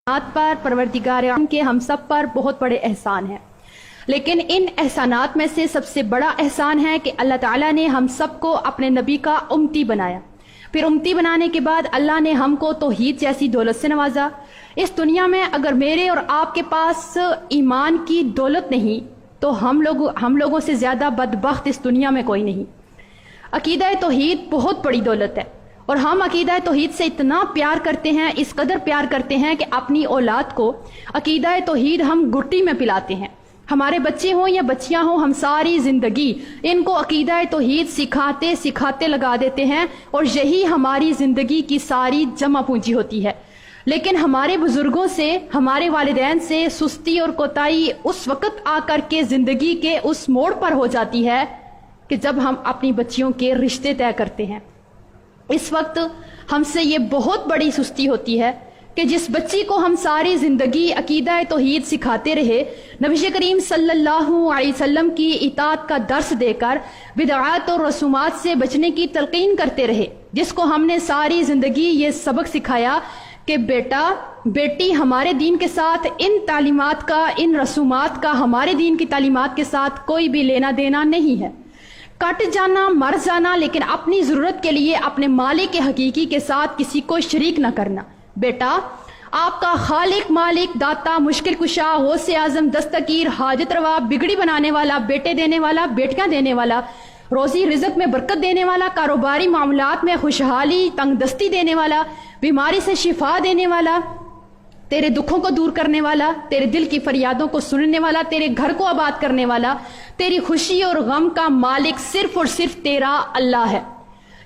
पर परवरदिगार आलम के हम सब पर बहुत बड़े एहसान हैं, लेकिन इन एहसानात में से सबसे बड़ा एहसान है कि अल्लाह ताला ने हम सबको अपने नबी का उम्मती बनाया। फिर उम्मती बनाने के बाद अल्लाह ने हमको तौहीद जैसी दौलत से नवाजा। इस दुनिया में अगर मेरे और आपके पास ईमान की दौलत नहीं तो हम लोगों से ज़्यादा बदबख्त इस दुनिया में कोई नहीं। अकीदा तौहीद बहुत बड़ी दौलत है और हम अकीदा तौहीद से इतना प्यार करते हैं, इस कदर प्यार करते हैं कि अपनी औलाद को अकीदा तौहीद हम गुट्टी में पिलाते हैं। हमारे बच्चे हों या बच्चियां हों, हम सारी ज़िंदगी इनको अकीदा तौहीद सिखाते सिखाते लगा देते हैं और यही हमारी ज़िंदगी की सारी जमा पूंजी होती है। लेकिन हमारे बुजुर्गों से, हमारे वालिदैन से सुस्ती और कोताही उस वक़्त आकर के ज़िंदगी के उस मोड़ पर हो जाती है कि जब हम अपनी बच्चियों के रिश्ते तय करते हैं। इस वक्त हमसे ये बहुत बड़ी सुस्ती होती है कि जिस बच्ची को हम सारी ज़िंदगी अकीदा तौहीद सिखाते रहे, नबी करीम सल्लल्लाहु अलैहि वसल्लम की इताअत का दर्स देकर बिदअत और रसूमात से बचने की तलकीन करते रहे, जिसको हमने सारी ज़िंदगी ये सबक सिखाया कि बेटा बेटी हमारे दीन के साथ इन तालीमात का, इन रसूमात का हमारे दीन की तालीमात के साथ कोई भी लेना देना नहीं है। कट जाना, मर जाना, लेकिन अपनी ज़रूरत के लिए अपने मालिक हकीकी के साथ किसी को शरीक न करना। बेटा आपका खालिक, मालिक, दाता, मुश्किल कुशा, गौसे आज़म, दस्तगीर, हाजत रवा, बिगड़ी बनाने वाला, बेटे देने वाला, बेटियां देने वाला, रोजी रिज़्क़ में बरकत देने वाला, कारोबारी मामलात में खुशहाली तंगदस्ती देने वाला, बीमारी से शिफा देने वाला, तेरे दुखों को दूर करने वाला, तेरे दिल की फरियादों को सुनने वाला, तेरे घर को आबाद करने वाला, तेरी खुशी और गम का मालिक सिर्फ और सिर्फ तेरा अल्लाह है।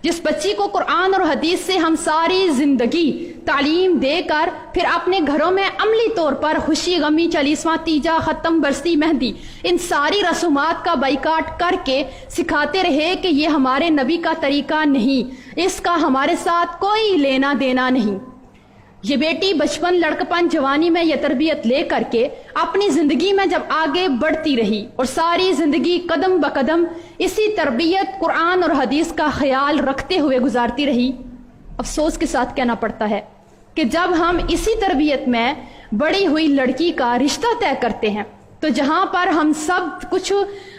जिस बच्ची को कुरान और हदीस से हम सारी जिंदगी तालीम देकर फिर अपने घरों में अमली तौर पर खुशी, गमी, चालीसवां, तीजा, खत्म, बरसी, मेहंदी, इन सारी रसूमात का बाइकाट करके सिखाते रहे कि ये हमारे नबी का तरीका नहीं, इसका हमारे साथ कोई लेना देना नहीं। ये बेटी बचपन, लड़कपन, जवानी में यह तरबियत ले करके अपनी जिंदगी में जब आगे बढ़ती रही और सारी जिंदगी कदम ब कदम इसी तरबियत, कुरान और हदीस का ख्याल रखते हुए गुजारती रही। अफसोस के साथ कहना पड़ता है कि जब हम इसी तरबियत में बड़ी हुई लड़की का रिश्ता तय करते हैं तो जहां पर हम सब कुछ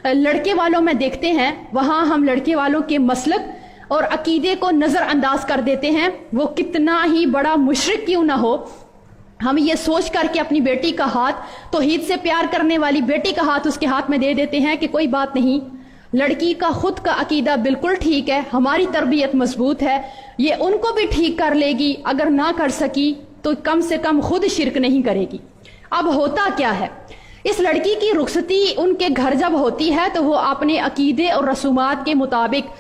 लड़के वालों में देखते हैं, वहां हम लड़के वालों के मसलक और अकीदे को नजरअंदाज कर देते हैं। वो कितना ही बड़ा मुशरिक क्यों ना हो, हम ये सोच करके अपनी बेटी का हाथ, तौहीद से प्यार करने वाली बेटी का हाथ उसके हाथ में दे देते हैं कि कोई बात नहीं, लड़की का खुद का अकीदा बिल्कुल ठीक है, हमारी तरबियत मजबूत है, ये उनको भी ठीक कर लेगी, अगर ना कर सकी तो कम से कम खुद शिरक नहीं करेगी। अब होता क्या है, इस लड़की की रुखसती उनके घर जब होती है तो वो अपने अकीदे और रसूमात के मुताबिक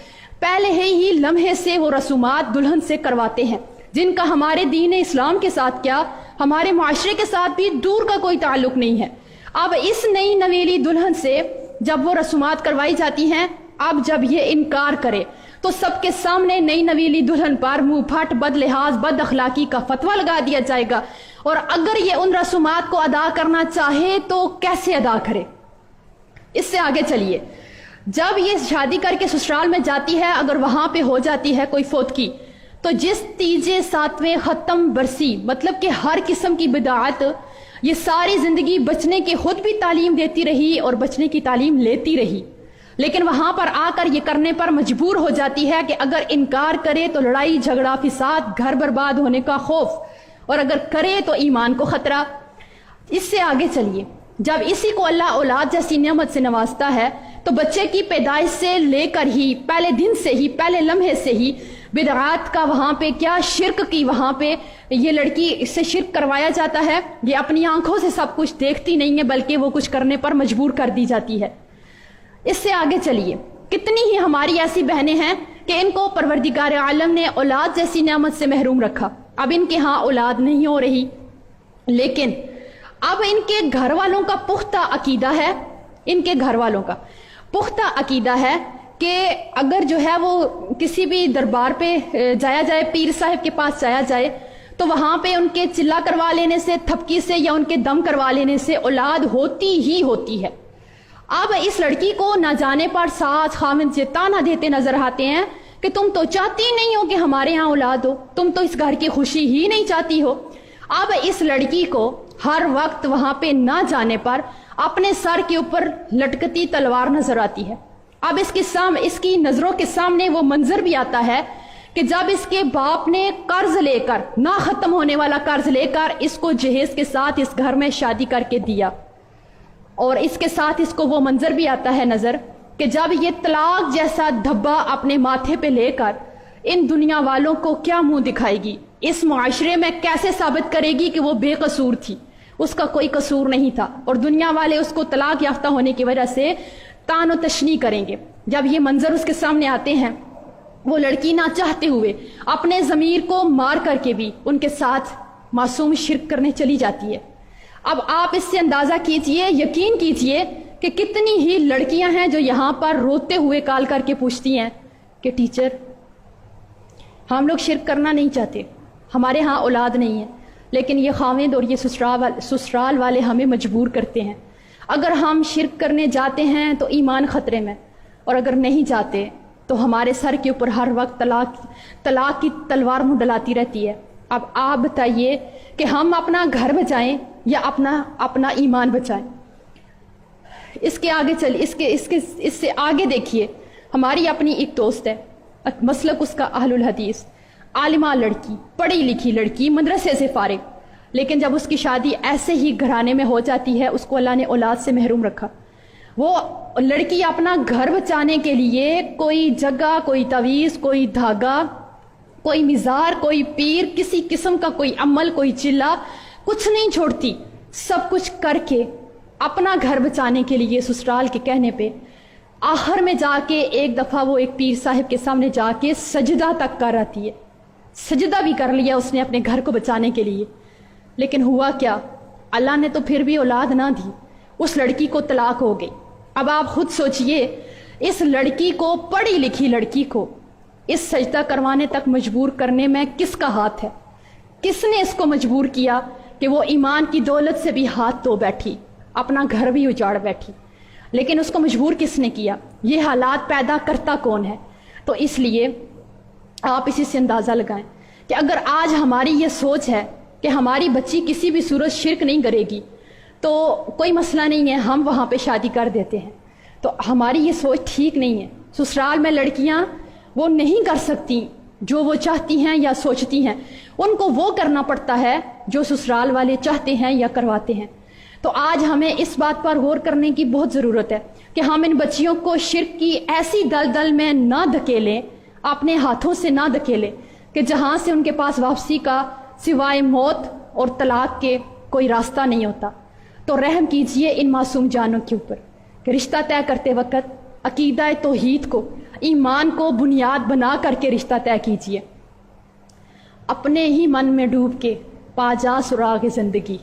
पहले ही लम्हे से वो रसूमात दुल्हन से करवाते हैं, जिनका हमारे दीन इस्लाम के साथ क्या, हमारे माशरे के साथ भी दूर का कोई ताल्लुक नहीं है। अब इस नई नवेली दुल्हन से जब वो रसूमात करवाई जाती हैं, अब जब ये इनकार करे तो सबके सामने नई नवेली दुल्हन पर मुंह फट, बद लिहाज, बद अखलाकी का फतवा लगा दिया जाएगा और अगर ये उन रसूमात को अदा करना चाहे तो कैसे अदा करे। इससे आगे चलिए, जब ये शादी करके ससुराल में जाती है, अगर वहां पे हो जाती है कोई फौतगी, तो जिस तीजे, सातवें, खत्म, बरसी, मतलब कि हर किस्म की बिदाअत, ये सारी जिंदगी बचने की खुद भी तालीम देती रही और बचने की तालीम लेती रही, लेकिन वहां पर आकर ये करने पर मजबूर हो जाती है कि अगर इनकार करे तो लड़ाई झगड़ा, फिसाद, घर बर्बाद होने का खौफ, और अगर करे तो ईमान को खतरा। इससे आगे चलिए, जब इसी को अल्लाह औलाद जैसी नेमत से नवाजता है तो बच्चे की पैदाइश से लेकर ही पहले दिन से ही, पहले लम्हे से ही बिदअत का वहां पे क्या, शिरक की वहां पे ये लड़की, इससे शिरक करवाया जाता है। ये अपनी आंखों से सब कुछ देखती नहीं है बल्कि वो कुछ करने पर मजबूर कर दी जाती है। इससे आगे चलिए, कितनी ही हमारी ऐसी बहनें हैं कि इनको परवरदिगार आलम ने औलाद जैसी नेमत से महरूम रखा, अब इनके यहाँ औलाद नहीं हो रही, लेकिन अब इनके घर वालों का पुख्ता अकीदा है, इनके घर वालों का पुख्ता अकीदा है कि अगर जो है वो किसी भी दरबार पे जाया जाए, पीर साहब के पास जाया जाए, तो वहां पे उनके चिल्ला करवा लेने से, थपकी से या उनके दम करवा लेने से औलाद होती ही होती है। अब इस लड़की को ना जाने पर सास खामिद से ताना देते नजर आते हैं कि तुम तो चाहती नहीं हो कि हमारे यहाँ औलाद हो, तुम तो इस घर की खुशी ही नहीं चाहती हो। اب اس لڑکی کو ہر وقت وہاں پہ نہ جانے پر اپنے سر کے اوپر لٹکتی تلوار نظر آتی ہے. اب اس کی نظروں کے سامنے وہ منظر بھی آتا ہے کہ جب اس کے باپ نے قرض لے کر، نہ ختم ہونے والا قرض لے کر، اس کو جہیز کے ساتھ اس گھر میں شادی کر کے دیا، اور اس کے ساتھ اس کو وہ منظر بھی آتا ہے نظر کہ جب یہ طلاق جیسا دھبا اپنے ماتھے پہ لے کر ان دنیا والوں کو کیا منہ دکھائے گی، اس معاشرے میں کیسے ثابت کرے گی کہ وہ بے قصور تھی، اس کا کوئی قصور نہیں تھا، اور دنیا والے اس کو طلاق یافتہ ہونے کی وجہ سے تان و تشنیع کریں گے. جب یہ منظر اس کے سامنے آتے ہیں، وہ لڑکی نہ چاہتے ہوئے اپنے ضمیر کو مار کر کے بھی ان کے ساتھ معصوم شرک کرنے چلی جاتی ہے. اب آپ اس سے اندازہ کیجئے، یقین کیجئے کہ کتنی ہی لڑکیاں ہیں جو یہاں پر روتے ہوئے کال کر کے پوچھتی ہیں کہ ٹیچر ہم لوگ شرک کرنا نہیں چاہتے، ہمارے ہاں اولاد نہیں ہے، لیکن یہ خاوند اور یہ سسرال والے ہمیں مجبور کرتے ہیں. اگر ہم شرک کرنے جاتے ہیں تو ایمان خطرے میں، اور اگر نہیں جاتے تو ہمارے سر کے اوپر ہر وقت طلاق کی تلوار منڈلاتی رہتی ہے. اب آپ بتائیے کہ ہم اپنا گھر بچائیں یا اپنا ایمان بچائیں. اس کے آگے اس سے آگے دیکھیے، ہماری اپنی ایک دوست ہے، مسلک اس کا اہل الحدیث، عالمہ لڑکی، پڑھی لکھی لڑکی، مدرسے سے فارغ، لیکن جب اس کی شادی ایسے ہی گھرانے میں ہو جاتی ہے، اس کو اللہ نے اولاد سے محروم رکھا. وہ لڑکی اپنا گھر بچانے کے لیے کوئی جگہ، کوئی تعویذ، کوئی دھاگا، کوئی مزار، کوئی پیر، کسی قسم کا کوئی عمل، کوئی چلا، کچھ نہیں چھوڑتی، سب کچھ کر کے اپنا گھر بچانے کے لیے سسرال کے کہنے پہ آخر میں جا کے ایک دفعہ وہ ایک پیر صاحب کے سامنے جا کے سجدہ تک کر آتی ہے. سجدہ بھی کر لیا اس نے اپنے گھر کو بچانے کے لیے، لیکن ہوا کیا؟ اللہ نے تو پھر بھی اولاد نہ دی، اس لڑکی کو طلاق ہو گئی. اب آپ خود سوچئے، اس لڑکی کو، پڑھی لکھی لڑکی کو اس سجدہ کروانے تک مجبور کرنے میں کس کا ہاتھ ہے؟ کس نے اس کو مجبور کیا کہ وہ ایمان کی دولت سے بھی ہاتھ دھو بیٹھی، اپنا گھر بھی اجاڑ بیٹھی؟ لیکن اس کو مجبور کس نے کیا؟ یہ حالات پیدا کرتا کون ہے؟ تو اس لیے آپ اسی سے اندازہ لگائیں کہ اگر آج ہماری یہ سوچ ہے کہ ہماری بچی کسی بھی صورت شرک نہیں کرے گی تو کوئی مسئلہ نہیں ہے، ہم وہاں پہ شادی کر دیتے ہیں، تو ہماری یہ سوچ ٹھیک نہیں ہے. سسرال میں لڑکیاں وہ نہیں کر سکتی جو وہ چاہتی ہیں یا سوچتی ہیں، ان کو وہ کرنا پڑتا ہے جو سسرال والے چاہتے ہیں یا کرواتے ہیں. تو آج ہمیں اس بات پر غور کرنے کی بہت ضرورت ہے کہ ہم ان بچیوں کو شرک کی ایسی دلدل میں نہ دھکیلیں، اپنے ہاتھوں سے نہ دھکیلیں کہ جہاں سے ان کے پاس واپسی کا سوائے موت اور طلاق کے کوئی راستہ نہیں ہوتا. تو رحم کیجئے ان معصوم جانوں کے اوپر کہ رشتہ طے کرتے وقت عقیدہ توحید کو، ایمان کو بنیاد بنا کر کے رشتہ طے کیجئے. اپنے ہی من میں ڈوب کے پا جا سراغ زندگی،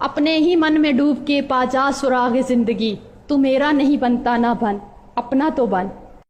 اپنے ہی من میں ڈوب کے پا جا سراغ زندگی، تو میرا نہیں بنتا نہ بن، اپنا تو بن.